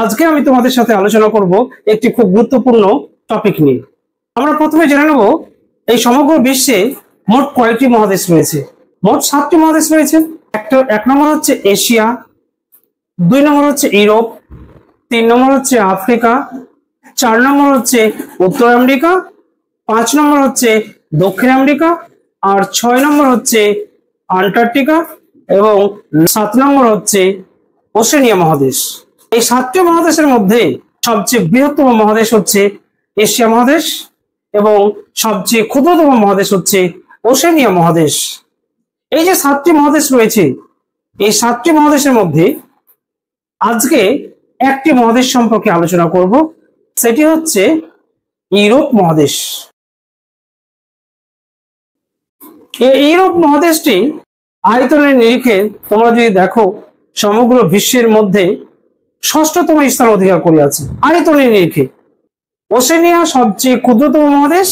আজকে আমি তোমাদের সাথে আলোচনা করব একটি খুব গুরুত্বপূর্ণ টপিক নিয়ে। আমরা প্রথমে জেনে নেব এই সমগ্র বিশ্বে মোট কয়েকটি মহাদেশ রয়েছে। মোট 7টি মহাদেশ রয়েছে। এক নম্বর হচ্ছে এশিয়া, 2 নম্বর হচ্ছে ইউরোপ, 3 নম্বর হচ্ছে আফ্রিকা, 4 নম্বর হচ্ছে উত্তর আমেরিকা, 5 নম্বর হচ্ছে দক্ষিণ আমেরিকা, আর 6 নম্বর হচ্ছে আন্টার্কটিকা এবং 7 নম্বর হচ্ছে ওশেনিয়া মহাদেশ। এই 7টি মহাদেশের মধ্যে সবচেয়ে বৃহত্তম মহাদেশ হচ্ছে এশিয়া মহাদেশ এবং সবচেয়ে ক্ষুদ্রতম মহাদেশ হচ্ছে ওশেনিয়া মহাদেশ। এই যে 7টি মহাদেশ রয়েছে, এই 7টি মহাদেশের মধ্যে আজকে একটি মহাদেশ সম্পর্কে আলোচনা করব, সেটি হচ্ছে ইউরোপ মহাদেশ। এই ইউরোপ মহাদেশটি আয়তনের নিরিখে তোমরা যদি দেখো সমগ্র বিশ্বের মধ্যে 6ষ্ঠতম স্থান অধিকার করে আছে আয়তনের নিরিখে। ওশেনিয়া সবচেয়ে ক্ষুদ্রতম মহাদেশ,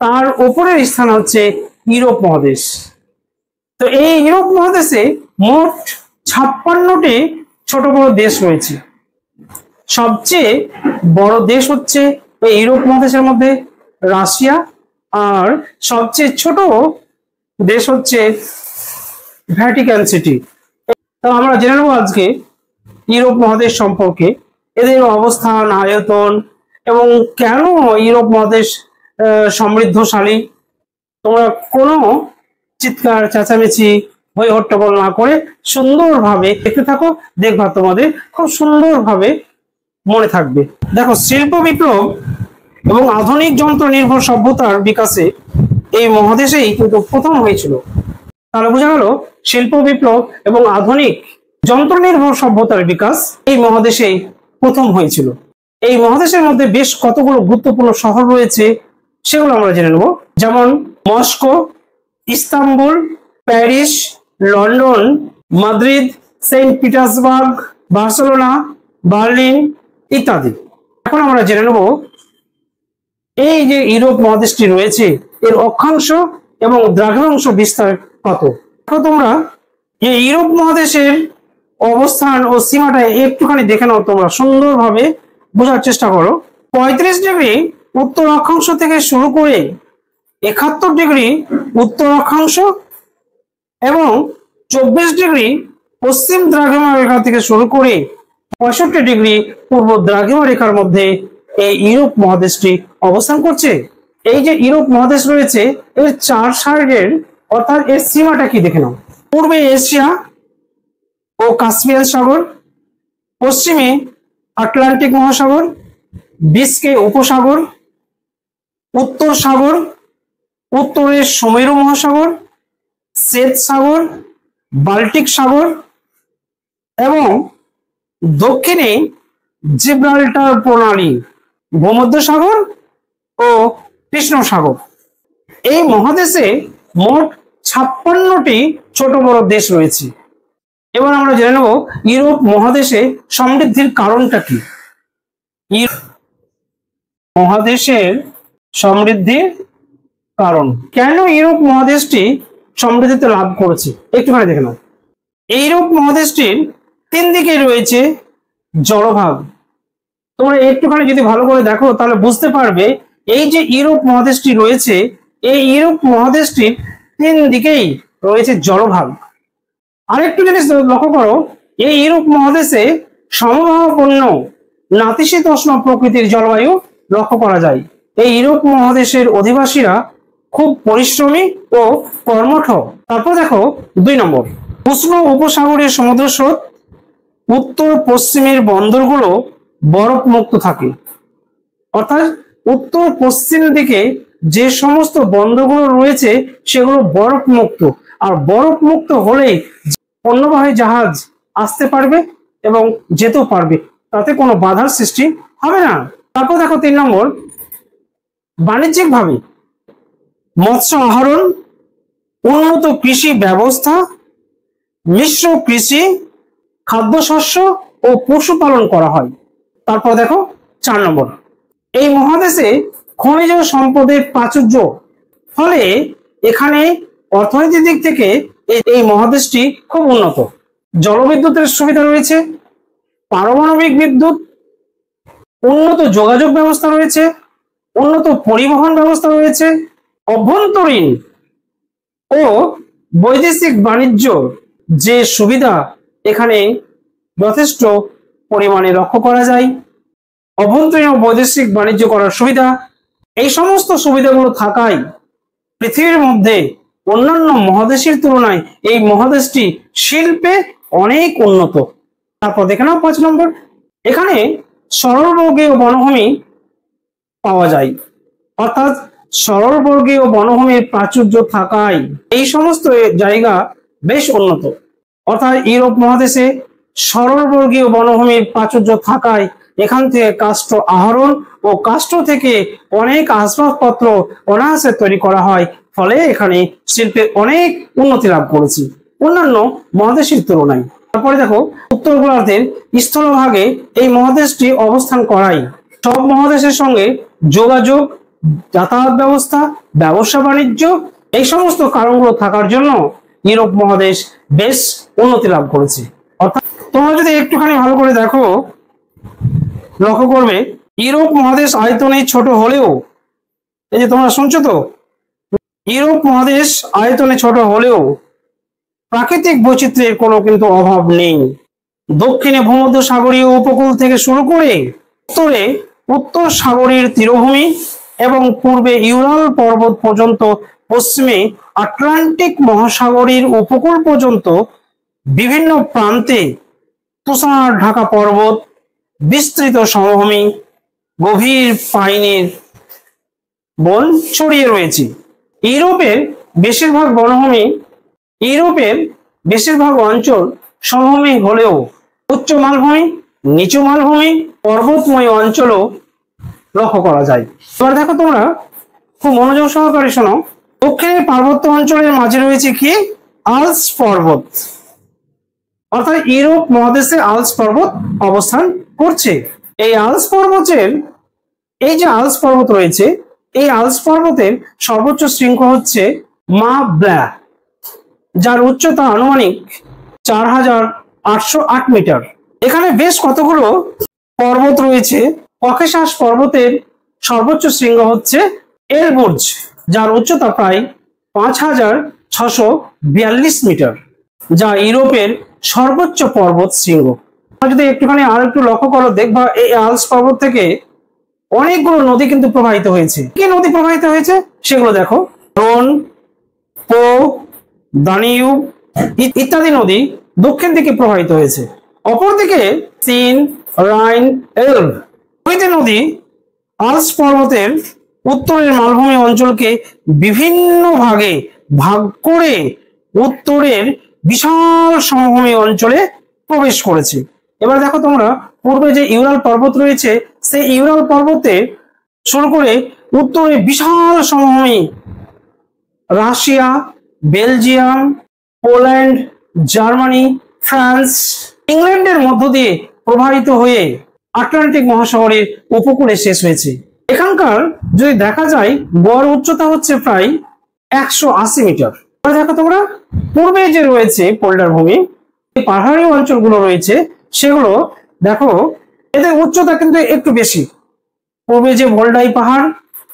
তার উপরের স্থান হচ্ছে ইউরোপ মহাদেশ। তো এই ইউরোপ মহাদেশে মোট 56টি ছোট বড় দেশ রয়েছে। সবচেয়ে বড় দেশ হচ্ছে এই ইউরোপ মহাদেশের মধ্যে রাশিয়া, আর সবচেয়ে ছোট দেশ হচ্ছে ভ্যাটিকান সিটি। তো আমরা জেনে নেব আজকে ইউরোপ মহাদেশ সম্পর্কে, এদের অবস্থান, আয়তন এবং কেন ইউরোপ মহাদেশ সমৃদ্ধশালী। তোমরা কোনো চিৎকার চেঁচামেচি হই হট্টগোল না করে সুন্দরভাবে দেখতে থাকো, দেখবা তোমাদের খুব সুন্দরভাবে মনে থাকবে। দেখো, শিল্প বিপ্লব এবং আধুনিক যন্ত্র নির্ভর সভ্যতার বিকাশে এই মহাদেশেই কিন্তু প্রথম হয়েছিল। তাহলে বোঝা গেল শিল্প বিপ্লব এবং আধুনিক যন্ত্র নির্ভর সভ্যতার বিকাশ এই মহাদেশেই প্রথম হয়েছিল। এই মহাদেশের মধ্যে বেশ কতগুলো গুরুত্বপূর্ণ শহর রয়েছে, সেগুলো আমরা জেনে নেব। যেমন Moscow, Istanbul, Paris, London, Madrid, Saint Petersburg, Barcelona, Berlin ইত্যাদি। এখন আমরা জেনে নেব এই যে ইউরোপ মহাদেশটি রয়েছে এর অক্ষাংশ এবং দ্রাঘিমাংশ বিস্তার কত। তোমরা এই ইউরোপ মহাদেশের অবস্থান ও সীমাটা একটুখানি দেখে নাও, তোমরা সুন্দরভাবে বোঝার চেষ্টা করো। 35 ডিগ্রি উত্তর অক্ষাংশ থেকে শুরু করে 71 ডিগ্রি উত্তর অক্ষাংশ এবং 24 ডিগ্রি পশ্চিম দ্রাঘিমা রেখা থেকে শুরু করে 65 ডিগ্রি পূর্ব দ্রাঘিমা রেখার মধ্যে এই ইউরোপ মহাদেশটি অবস্থান করছে। এই যে ইউরোপ মহাদেশ রয়েছে এর 4 সাইডের অর্থাৎ এর সীমাটা কি দেখে নাও। পূর্বে এশিয়া ও কাস্পিয়ান সাগর, পশ্চিমে আটলান্টিক মহাসাগর, বিস্কে উপসাগর, উত্তর সাগর, উত্তরে সুমেরু মহাসাগর, শ্বেত সাগর, বাল্টিক সাগর এবং দক্ষিণে জিব্রাল্টার প্রণালী, ভূমধ্যসাগর ও কৃষ্ণ সাগর। এই মহাদেশে মোট 56টি ছোট বড় দেশ রয়েছে। এবার আমরা জেনে নেব ইউরোপ মহাদেশে সমৃদ্ধির কারণটা কি। মহাদেশের সমৃদ্ধির কারণ, কেন ইউরোপ মহাদেশটি সমৃদ্ধিতে লাভ করেছে একটুখানি দেখে নাও। ইউরোপ মহাদেশটির 3 দিকে রয়েছে জলভাগ। তোমরা একটুখানি যদি ভালো করে দেখো তাহলে বুঝতে পারবে এই যে ইউরোপ মহাদেশটি রয়েছে এই ইউরোপ মহাদেশটির 3 দিকেই রয়েছে জলভাগ। আরেকটু জিনিস লক্ষ্য করো, এই ইউরোপ মহাদেশে সমভাবাপন্ন নাতিশীতোষ্ণ প্রকৃতির জলবায়ু লক্ষ্য করা যায়। এই ইউরোপ মহাদেশের অধিবাসীরা খুব পরিশ্রমী ও কর্মঠ। তারপর দেখো 2 নম্বর, উষ্ণ উপসাগরীয় সমুদ্র স্রোত, উত্তর পশ্চিমের বন্দরগুলো বরফ মুক্ত থাকে। অর্থাৎ উত্তর পশ্চিম দিকে যে সমস্ত বন্দরগুলো রয়েছে সেগুলো বরফ মুক্ত, আর বরফ মুক্ত হলেই পণ্যবাহী জাহাজ আসতে পারবে এবং যেতেও পারবে, তাতে কোনো বাধার সৃষ্টি হবে না। তারপর দেখো 3 নম্বর, বাণিজ্যিক ভাবে মৎস্য আহরণ, উন্নত কৃষি ব্যবস্থা, মিশ্র কৃষি, খাদ্যশস্য ও পশুপালন করা হয়। তারপর দেখো 4 নম্বর, এই মহাদেশে খনিজ সম্পদের প্রাচুর্য, ফলে এখানে অর্থনৈতিক দিক থেকে এই মহাদেশটি খুব উন্নত। জলবিদ্যুতের সুবিধা রয়েছে, পারমাণবিক বিদ্যুৎ, উন্নত যোগাযোগ ব্যবস্থা রয়েছে, উন্নত পরিবহন ব্যবস্থা রয়েছে, অভ্যন্তরীণ ও বৈদেশিক বাণিজ্য যে সুবিধা এখানে যথেষ্ট পরিমাণে লক্ষ্য করা যায়। অভ্যন্তরীণ ও বৈদেশিক বাণিজ্য করার সুবিধা, এই সমস্ত সুবিধাগুলো থাকায় পৃথিবীর মধ্যে অন্যান্য মহাদেশের তুলনায় এই মহাদেশটি শিল্পে অনেক উন্নত। তারপর দেখে নাও 5 নম্বর, এখানে সরলবর্গীয় বনভূমি পাওয়া যায়, অর্থাৎ সরলবর্গীয় বনভূমির প্রাচুর্য থাকায় এই সমস্ত জায়গা বেশ উন্নত। অর্থাৎ ইউরোপ মহাদেশে সরলবর্গীয় বনভূমির প্রাচুর্য থাকায় এখান থেকে কাষ্ঠ আহরণ ও কাষ্ঠ থেকে অনেক আসবাবপত্র অনায়াসে তৈরি করা হয়, ফলে এখানে শিল্পে অনেক উন্নতি লাভ করেছে অন্যান্য মহাদেশের তুলনায়। তারপরে দেখো, উত্তর গোলার্ধের স্থলভাগে এই মহাদেশটি অবস্থান করায় সব মহাদেশের সঙ্গে যোগাযোগ, যাতায়াত ব্যবস্থা, ব্যবসা বাণিজ্য এই সমস্ত কারণগুলো থাকার জন্য ইউরোপ মহাদেশ বেশ উন্নতি লাভ করেছে। অর্থাৎ তোমরা যদি একটুখানি ভালো করে দেখো, লক্ষ্য করবে ইউরোপ মহাদেশ আয়তনে ছোট হলেও, এই যে তোমরা শুনছো তো, ইউরোপ মহাদেশ আয়তনে ছোট হলেও প্রাকৃতিক বৈচিত্র্যের কোনো কিন্তু অভাব নেই। দক্ষিণে ভূমধ্যসাগরীয় উপকূল থেকে শুরু করে উত্তরে উত্তর সাগরের তীরভূমি এবং পূর্বে ইউরাল পর্বত পর্যন্ত, পশ্চিমে আটলান্টিক মহাসাগরের উপকূল পর্যন্ত বিভিন্ন প্রান্তে তুষার ঢাকা পর্বত, বিস্তৃত সমভূমি, গভীর পাইনের বন ছড়িয়ে রয়েছে। ইউরোপের বেশিরভাগ অঞ্চল সমভূমি হলেও উচ্চ মালভূমি, নিচু মালভূমি, পর্বতময় অঞ্চলও লক্ষ্য করা যায়। এবার দেখো, তোমরা খুব মনোযোগ সহকারে শোনো। দক্ষিণের পার্বত্য অঞ্চলের মাঝে রয়েছে কি? আল্পস পর্বত। অর্থাৎ ইউরোপ মহাদেশে আল্পস পর্বত অবস্থান করছে। এই আল্পস পর্বতের, এই যে আল্পস পর্বত রয়েছে, এই আল্পস পর্বতের সর্বোচ্চ শৃঙ্গ হচ্ছে মা ব্ল্যাক, যার উচ্চতা আনুমানিক 4808 মিটার। এখানে বেশ কতগুলো পর্বত রয়েছে। ককেশাস পর্বতের সর্বোচ্চ শৃঙ্গ হচ্ছে এলবুর্জ, যার উচ্চতা প্রায় 5642 মিটার, যা ইউরোপের সর্বোচ্চ পর্বত শৃঙ্গ। যদি একটুখানি আর একটু লক্ষ্য করো, দেখবা এই আল্পস পর্বত থেকে অনেকগুলো নদী কিন্তু প্রবাহিত হয়েছে। কি নদী প্রবাহিত হয়েছে সেগুলো দেখো। রোন, পো, দানিউব ইত্যাদি নদী দক্ষিণ দিকে প্রবাহিত হয়েছে। অপরদিকে সিন, রাইন, এলব প্রভৃতি নদী আল্পস পর্বতের উত্তরের মালভূমি অঞ্চলকে বিভিন্ন ভাগে ভাগ করে উত্তরের বিশাল সমভূমি অঞ্চলে প্রবেশ করেছে। এবার দেখো তোমরা, পূর্বে যে ইউরাল পর্বত রয়েছে, সেই ইউরাল পর্বতে শুরু করে উত্তরে বিশাল সমভূমি Russia, Belgium, Poland, Germany, France, ইংল্যান্ডের মধ্য দিয়ে প্রবাহিত হয়ে আটলান্টিক মহাসাগরের উপকূলে শেষ হয়েছে। এখানকার যদি দেখা যায়, গড় উচ্চতা হচ্ছে প্রায় 180 মিটার। দেখো তোমরা, পূর্বে যে রয়েছে পোল্ডার ভূমি, পাহাড়ি অঞ্চলগুলো রয়েছে, সেগুলো দেখো এদের উচ্চতা কিন্তু একটু বেশি। পূর্বে যে ভোল্ডাই পাহাড়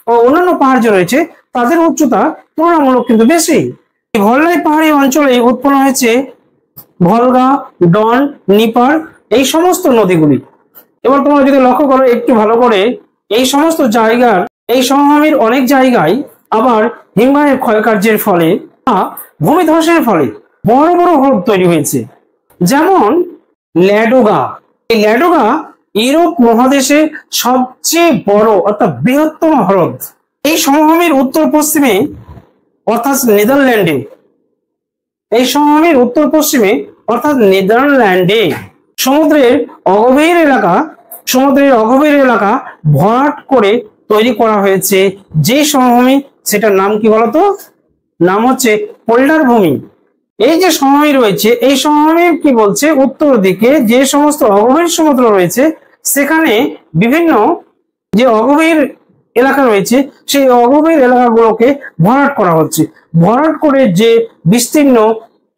ও অন্যান্য পাহাড় যে রয়েছে, তাদের উচ্চতা তুলনামূলক কিন্তু বেশি। ভোল্ডাই পাহাড়ি অঞ্চলে উৎপন্ন হয়েছে ভলগা, ডন, নিপার এই সমস্ত নদীগুলি। এবার তোমরা যদি লক্ষ্য করো একটু ভালো করে, এই সমস্ত জায়গার, এই সমভূমির অনেক জায়গায় আবার হিমবাহের ক্ষয়কার্যের ফলে, ভূমিধসের ফলে বড় বড় হ্রদ তৈরি হয়েছে। যেমন ল্যাডোগা। এই ল্যাডোগা ইউরোপ মহাদেশে সবচেয়ে বড় অর্থাৎ বৃহত্তম হ্রদ। এই সমভূমির উত্তর পশ্চিমে অর্থাৎ নেদারল্যান্ডে, এই সমভূমির উত্তর পশ্চিমে অর্থাৎ নেদারল্যান্ডে সমুদ্রের অগভীর এলাকা ভরাট করে তৈরি করা হয়েছে যে সমভূমি, সেটার নাম কি বলতো? নাম হচ্ছে পোল্ডার ভূমি। এই যে সমভূমি রয়েছে, এই সমভূমি কি বলছে, উত্তর দিকে যে সমস্ত অগভীর সমুদ্র রয়েছে, সেখানে বিভিন্ন যে অগভীর এলাকা রয়েছে, সেই অগভীর এলাকাগুলোকে ভরাট করা হচ্ছে। ভরাট করে যে বিস্তীর্ণ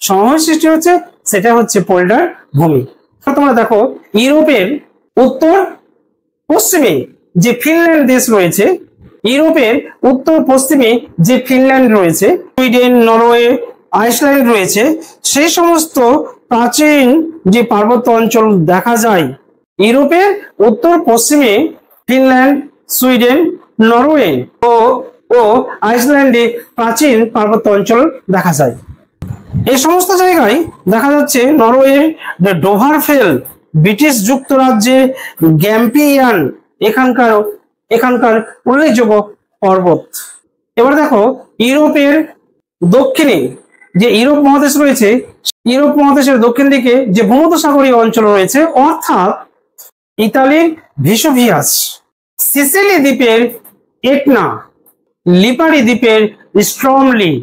সমভূমি সৃষ্টি হচ্ছে, সেটা হচ্ছে পোল্ডার ভূমি। তোমরা দেখো ইউরোপের উত্তর পশ্চিমে যে ফিনল্যান্ড দেশ রয়েছে, ইউরোপের উত্তর পশ্চিমে যে ফিনল্যান্ড রয়েছে, সুইডেন, নরওয়ে, আইসল্যান্ড রয়েছে, সেই সমস্ত প্রাচীন যে পার্বত্য অঞ্চল দেখা যায় ইউরোপের উত্তর পশ্চিমে ফিনল্যান্ড, সুইডেন, নরওয়ে ও ও আইসল্যান্ডে প্রাচীন পার্বত্য অঞ্চল দেখা যায়। এই সমস্ত জায়গায় দেখা যাচ্ছে নরওয়ের ডোভারফেল, ব্রিটিশ যুক্তরাজ্যে গ্যাম্পিয়ান এখানকার উল্লেখযোগ্য পর্বত। এবার দেখো ইউরোপের দক্ষিণে যে ইউরোপ মহাদেশ রয়েছে, ইউরোপ মহাদেশের দক্ষিণ দিকে যে ভূমধ্যসাগরীয় অঞ্চল রয়েছে, অর্থাৎ ইতালির ভেসুভিয়াস, সিসিলি দ্বীপের এটনা, লিপারি দ্বীপের স্ট্রমলি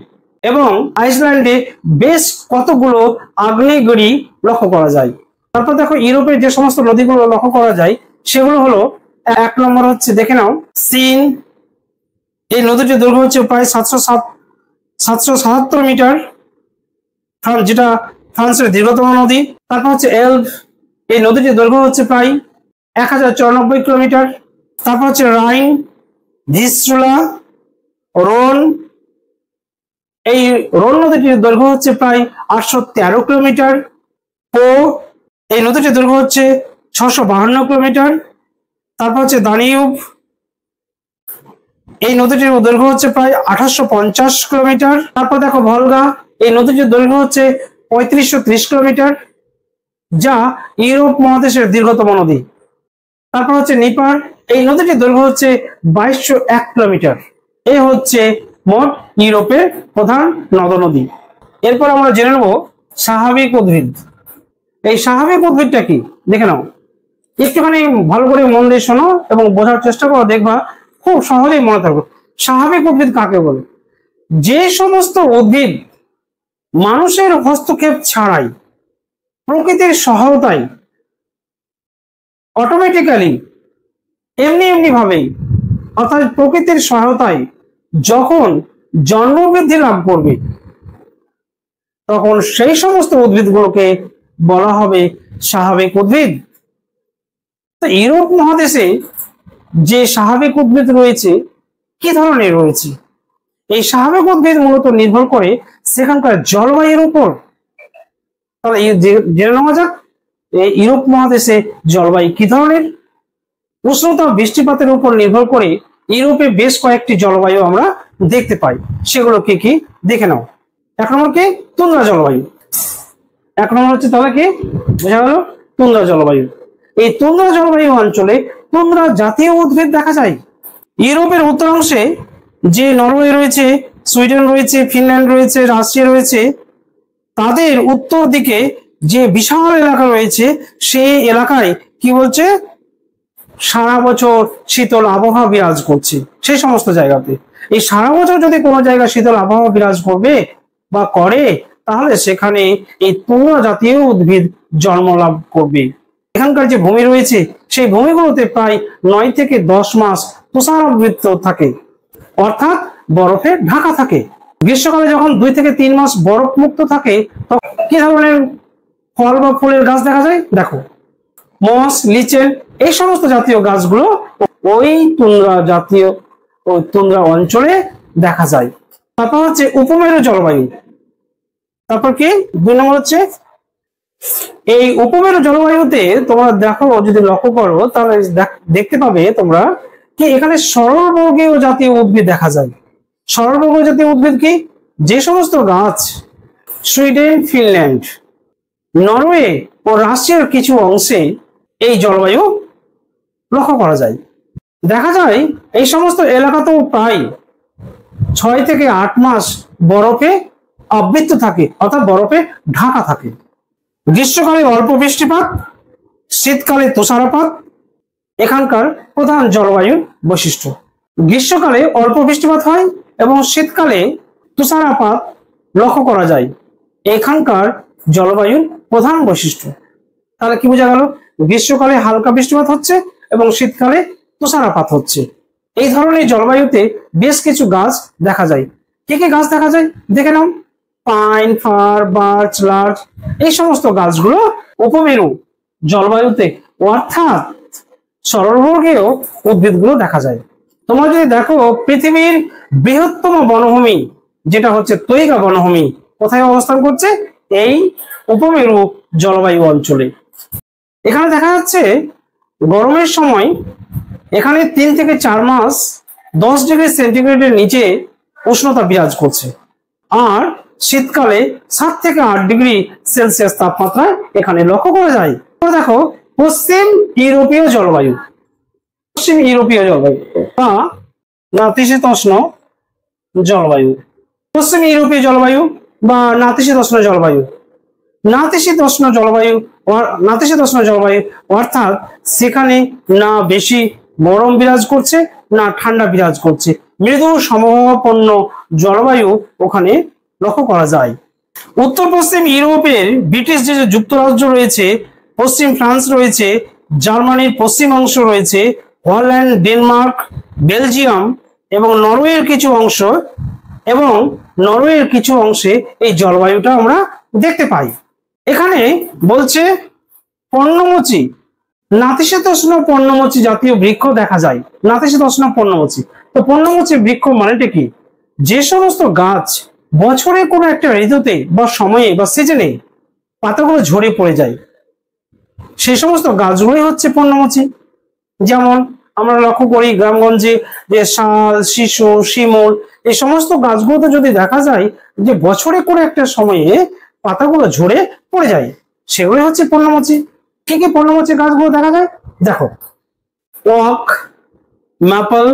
এবং আইসল্যান্ডে বেশ কতগুলো আগ্নেয়গিরি লক্ষ্য করা যায়। তারপর দেখো ইউরোপের যে সমস্ত নদীগুলো লক্ষ্য করা যায় সেগুলো হলো, 1 নম্বর হচ্ছে দেখে নাও সিন। এই নদীটির দৈর্ঘ্য হচ্ছে প্রায় 777 মিটার, যেটা ফ্রান্সের দীর্ঘতম নদী। তারপর হচ্ছে এলব, এই নদীটির দৈর্ঘ্য হচ্ছে প্রায় 1094 কিলোমিটার। তারপর হচ্ছে রাইন, ভিস্টুলা, রোন, এই রোন নদীটির দৈর্ঘ্য হচ্ছে প্রায় 813 কিলোমিটার। পো, এই নদীটির দৈর্ঘ্য হচ্ছে 652 কিলোমিটার। তারপর হচ্ছে দানিউব, এই নদীটির দৈর্ঘ্য হচ্ছে প্রায় 1850 কিলোমিটার। তারপর দেখো ভলগা, এই নদীটির দৈর্ঘ্য হচ্ছে 3530 কিলোমিটার, যা ইউরোপ মহাদেশের দীর্ঘতম নদী। তারপর হচ্ছে নিপার, এই নদীটির দৈর্ঘ্য হচ্ছে 2201 কিলোমিটার। এই হচ্ছে মোট ইউরোপের প্রধান নদ-নদী। এরপর আমরা জেনে নেব স্বাভাবিক উদ্ভিদ। এই স্বাভাবিক উদ্ভিদটা কি দেখে নাও, একটুখানি ভালো করে মন দিয়ে শোনো এবং বোঝার চেষ্টা করো, দেখবা খুব সহজেই মনে থাকবে। স্বাভাবিক উদ্ভিদ কাকে বলে? যে সমস্ত উদ্ভিদ মানুষের হস্তক্ষেপ ছাড়াই, প্রকৃতির সহায়তায়, অটোমেটিক্যালি এমনি ভাবেই, অর্থাৎ প্রকৃতির সহায়তায় যখন জন্মবৃদ্ধি লাভ করবে, তখন সেই সমস্ত উদ্ভিদগুলোকে বলা হবে স্বাভাবিক উদ্ভিদ। তো ইউরোপ মহাদেশে যে স্বাভাবিক উদ্ভিদ রয়েছে কি ধরনের রয়েছে? এই স্বাভাবিক উদ্ভিদ মূলত নির্ভর করে সেখানকার জলবায়ুর উপর। তাহলে জেনে নেওয়া যাক ইউরোপ মহাদেশে জলবায়ু কি ধরনের। উষ্ণতা বৃষ্টিপাতের উপর নির্ভর করে ইউরোপে বেশ কয়েকটি জলবায়ু আমরা দেখতে পাই। সেগুলো কি কি দেখে নাও। 1 নম্বর কি? তুন্দ্রা জলবায়ু। 1 নম্বর হচ্ছে তাহলে কি বোঝা গেল? তুন্দ্রা জলবায়ু। এই তুন্দ্রা জলবায়ু অঞ্চলে তুন্দ্রা জাতীয় উদ্ভিদ দেখা যায়। ইউরোপের উত্তরাংশে যে নরওয়ে রয়েছে, সুইডেন রয়েছে, ফিনল্যান্ড রয়েছে, রাশিয়া রয়েছে, তাদের উত্তর দিকে যে বিশাল এলাকা রয়েছে, সেই এলাকায় কি বলছে, সারা বছর শীতল আবহাওয়া বিরাজ করছে। সেই সমস্ত জায়গাতে এই সারা বছর যদি কোনো জায়গায় শীতল আবহাওয়া বিরাজ করবে বা করে, তাহলে সেখানে এই তুন্দ্রা জাতীয় উদ্ভিদ জন্ম লাভ করবে। এখানকার যে ভূমি রয়েছে সেই ভূমিগুলোতে প্রায় 9 থেকে 10 মাস তুষারাবৃত থাকে, অর্থাৎ বরফে ঢাকা থাকে। গ্রীষ্মকালে যখন 2 থেকে 3 মাস বরফ মুক্ত থাকে, তখন কি ধরনের ফল বা ফুলের গাছ দেখা যায়? দেখো, মস, লিচেন, এই সমস্ত জাতীয় গাছগুলো ওই তুন্দ্রা অঞ্চলে দেখা যায়। তারপর হচ্ছে উপমেরু জলবায়ু। তারপর কি 2 নম্বর হচ্ছে এই উপমেরু জলবায়ুতে তোমরা দেখো, যদি লক্ষ্য করো তাহলে দেখতে পাবে তোমরা কি এখানে সরলবর্গীয় জাতীয় উদ্ভিদ দেখা যায়। সরলবর্গীয় জাতীয় উদ্ভিদ কি? যে সমস্ত গাছ সুইডেন, ফিনল্যান্ড, নরওয়ে ও রাশিয়ার কিছু অংশে এই জলবায়ু লক্ষ্য করা যায়। দেখা যায় এই সমস্ত এলাকাতেও প্রায় 6 থেকে 8 মাস বরফে আবৃত থাকে, অর্থাৎ বরফে ঢাকা থাকে। গ্রীষ্মকালে অল্প বৃষ্টিপাত, শীতকালে তুষারপাত এখানকার প্রধান জলবায়ুর বৈশিষ্ট্য। গ্রীষ্মকালে অল্প বৃষ্টিপাত হয় এবং শীতকালে তুষারপাত লক্ষ্য করা যায়, এখানকার জলবায়ুর প্রধান বৈশিষ্ট্য। তাহলে কি বোঝা গেল? গ্রীষ্মকালে হালকা বৃষ্টিপাত হচ্ছে এবং শীতকালে তুষারপাত হচ্ছে। এই ধরনের জলবায়ুতে বেশ কিছু গাছ দেখা যায়। কি কি গাছ দেখা যায় দেখে নাও। পাইন, ফার, বার্চ, লার্চ, এই সমস্ত গাছগুলো উপমেরু জলবায়ুতে, অর্থাৎ সরলবর্গীয় উদ্ভিদগুলো দেখা যায়। তোমরা যদি দেখো পৃথিবীর বৃহত্তম বনভূমি যেটা হচ্ছে তৈগা বনভূমি কোথায় অবস্থান করছে? এই উপমেরু জলবায়ু অঞ্চলে। এখানে দেখা যাচ্ছে গরমের সময় এখানে 3 থেকে 4 মাস 10 ডিগ্রি সেন্টিগ্রেডের নিচে উষ্ণতা বিরাজ করছে, আর শীতকালে 7 থেকে 8 ডিগ্রি সেলসিয়াস তাপমাত্রা এখানে লক্ষ্য করা যায়। দেখো পশ্চিম ইউরোপীয় জলবায়ু, পশ্চিম ইউরোপীয় জলবায়ু বা নাতিশীতোষ্ণ জলবায়ু, পশ্চিম ইউরোপীয় জলবায়ু বা নাতিশীতোষ্ণ জলবায়ু। নাতিশীতোষ্ণ জলবায়ু, নাতিশীতোষ্ণ জলবায়ু অর্থাৎ সেখানে না বেশি গরম বিরাজ করছে না ঠান্ডা বিরাজ করছে, মৃদু সমভাবাপন্ন জলবায়ু ওখানে লক্ষ্য করা যায়। উত্তর পশ্চিম ইউরোপের ব্রিটিশ যে যুক্তরাজ্য রয়েছে, পশ্চিম ফ্রান্স রয়েছে, জার্মানির পশ্চিম অংশ রয়েছে, হল্যান্ড, ডেনমার্ক, বেলজিয়াম এবং নরওয়ের কিছু অংশ, এবং নরওয়ের কিছু অংশে এই জলবায়ুটা আমরা দেখতে পাই। এখানে বলছে পর্ণমোচী, নাতিশীতোষ্ণ পর্ণমোচী জাতীয় বৃক্ষ দেখা যায়। নাতিশীতোষ্ণ পর্ণমোচী, তো পর্ণমোচী বৃক্ষ মানেটা কি? যে সমস্ত গাছ বছরে কোনো একটা ঋতুতে বা সময়ে বা সিজনে পাতাগুলো ঝরে পড়ে যায়, সেই সমস্ত গাছগুলোই হচ্ছে পর্ণমোচী। যেমন আমরা লক্ষ্য করি গ্রামগঞ্জে যে শাল, শিশু, শিমুল, এই সমস্ত গাছগুলোতে যদি দেখা যায় যে বছরে কোনো একটা সময়ে পাতাগুলো ঝরে পড়ে যায়, সেগুলো হচ্ছে পর্ণমোচী। কি কি পর্ণমোচী গাছগুলো দেখা যায়? দেখো ওক, ম্যাপল,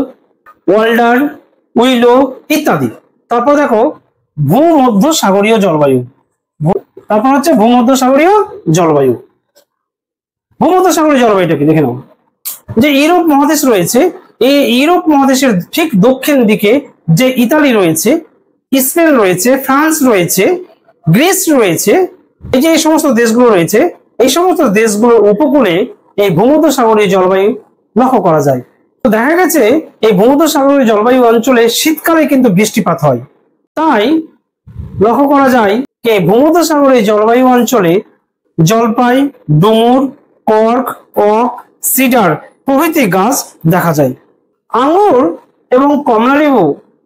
ওয়াল্ডার, উইলো ইত্যাদি। তারপর দেখো ভূমধ্যসাগরীয় জলবায়ু, তারপর হচ্ছে ভূমধ্যসাগরীয় জলবায়ু। ভূমধ্যসাগরীয় জলবায়ুটা কি দেখে নাও। যে ইউরোপ মহাদেশ রয়েছে, এই ইউরোপ মহাদেশের ঠিক দক্ষিণ দিকে যে ইতালি রয়েছে, স্পেন রয়েছে, ফ্রান্স রয়েছে, গ্রিস রয়েছে, এই যে এই সমস্ত দেশগুলো রয়েছে, এই সমস্ত দেশগুলোর উপকূলে এই ভূমধ্যসাগরীয় জলবায়ু লক্ষ্য করা যায়। তো দেখা গেছে এই ভূমধ্যসাগরীয় জলবায়ু অঞ্চলে শীতকালে কিন্তু বৃষ্টিপাত হয়। তাই লক্ষ্য করা যায় যে ভূমধ্যসাগরীয় জলবায়ু অঞ্চলে জলপাই, ডুমুর, কর্ক, ওক, সিডার প্রভৃতি গাছ দেখা যায়। আঙুর এবং কমলালেবু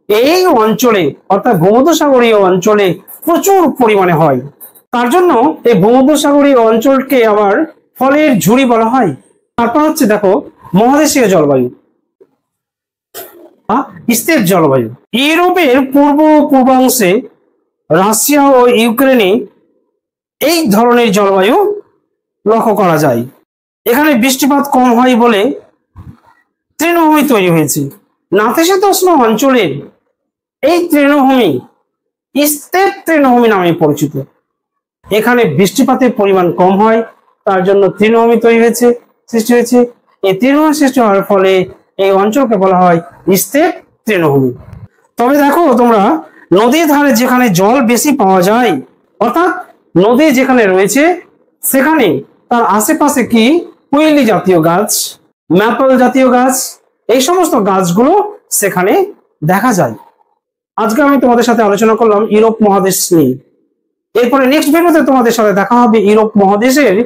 এই অঞ্চলে অর্থাৎ ভূমধ্যসাগরীয় অঞ্চলে প্রচুর পরিমাণে হয়। তার জন্য এই ভূমধ্যসাগরীয় অঞ্চলকে আবার ফলের ঝুড়ি বলা হয়। তারপর হচ্ছে দেখো মহাদেশীয় জলবায়ু, স্থির জলবায়ু। ইউরোপের পূর্বাংশে রাশিয়া ও ইউক্রেনে এই ধরনের জলবায়ু লক্ষ্য করা যায়। এখানে বৃষ্টিপাত কম হয় বলে তৃণভূমি তৈরি হয়েছে। নাতিশীতোষ্ণ অঞ্চলের এই তৃণভূমি স্টেপ তৃণভূমি নামে পরিচিত। এখানে বৃষ্টিপাতের পরিমাণ কম হয়, তার জন্য তৃণভূমি তৈরি হয়েছে, সৃষ্টি হয়েছে। এই তৃণভূমি সৃষ্টি হওয়ার ফলে এই অঞ্চলকে বলা হয় স্টেপ তৃণভূমি। তবে দেখো তোমরা নদীর ধারে যেখানে জল বেশি পাওয়া যায়, অর্থাৎ নদী যেখানে রয়েছে সেখানে তার আশেপাশে কি কুইলি জাতীয় গাছ, ম্যাপল জাতীয় গাছ, এই সমস্ত গাছগুলো সেখানে দেখা যায়। আজকে আমি তোমাদের সাথে আলোচনা করলাম ইউরোপ মহাদেশ নিয়ে। এরপরে নেক্সট ভিডিওতে তোমাদের সাথে দেখা হবে ইউরোপ মহাদেশের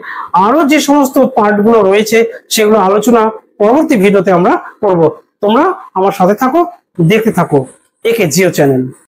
আরো যে সমস্ত পার্ট গুলো রয়েছে সেগুলো আলোচনা পরবর্তী ভিডিওতে আমরা করব। তোমরা আমার সাথে থাকো, দেখতে থাকো একে জিও চ্যানেল।